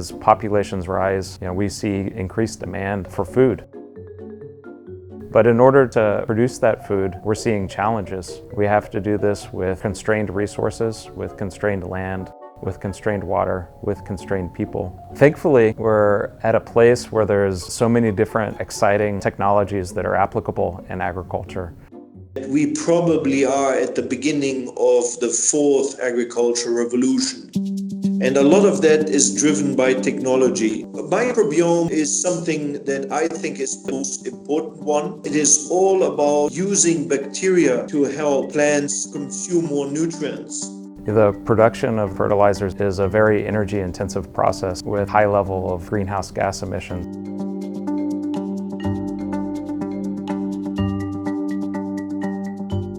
as populations rise, we see increased demand for food. But in order to produce that food, we're seeing challenges. We have to do this with constrained resources, with constrained land, with constrained water, with constrained people. Thankfully, we're at a place where there's so many different exciting technologies that are applicable in agriculture. We probably are at the beginning of the fourth agricultural revolution. And a lot of that is driven by technology. A microbiome is something that I think is the most important one. It is all about using bacteria to help plants consume more nutrients. The production of fertilizers is a very energy-intensive process with high level of greenhouse gas emissions.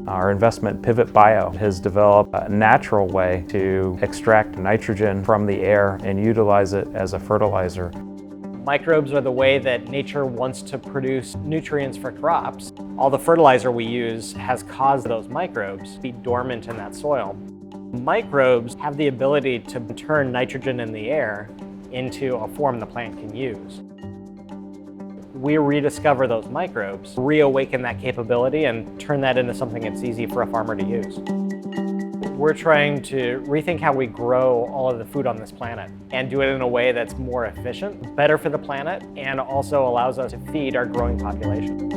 Our investment Pivot Bio has developed a natural way to extract nitrogen from the air and utilize it as a fertilizer. Microbes are the way that nature wants to produce nutrients for crops. All the fertilizer we use has caused those microbes to be dormant in that soil. Microbes have the ability to turn nitrogen in the air into a form the plant can use. We rediscover those microbes, reawaken that capability, and turn that into something that's easy for a farmer to use. We're trying to rethink how we grow all of the food on this planet and do it in a way that's more efficient, better for the planet, and also allows us to feed our growing population.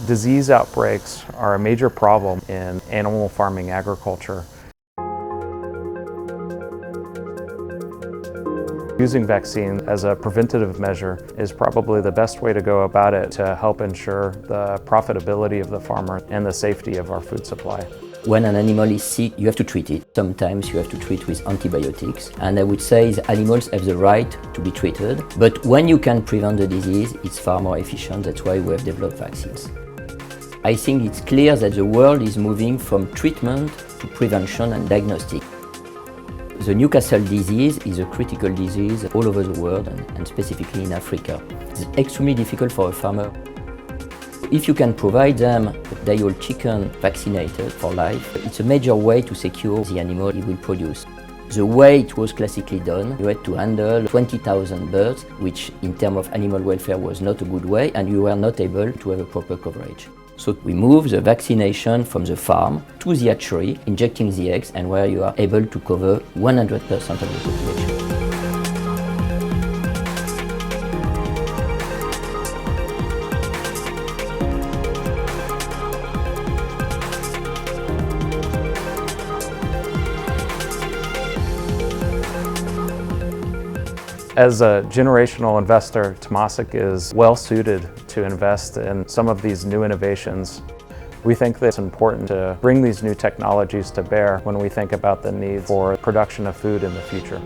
Disease outbreaks are a major problem in animal farming agriculture. Using vaccine as a preventative measure is probably the best way to go about it to help ensure the profitability of the farmer and the safety of our food supply. When an animal is sick, you have to treat it. Sometimes you have to treat with antibiotics. And I would say the animals have the right to be treated. But when you can prevent the disease, it's far more efficient. That's why we have developed vaccines. I think it's clear that the world is moving from treatment to prevention and diagnostic. The Newcastle disease is a critical disease all over the world and specifically in Africa. It's extremely difficult for a farmer. If you can provide them a day-old chicken vaccinated for life, it's a major way to secure the animal it will produce. The way it was classically done, you had to handle 20,000 birds, which in terms of animal welfare was not a good way, and you were not able to have a proper coverage. So we move the vaccination from the farm to the hatchery, injecting the eggs, and where you are able to cover 100% of the population. As a generational investor, Temasek is well suited to invest in some of these new innovations. We think that it's important to bring these new technologies to bear when we think about the need for production of food in the future.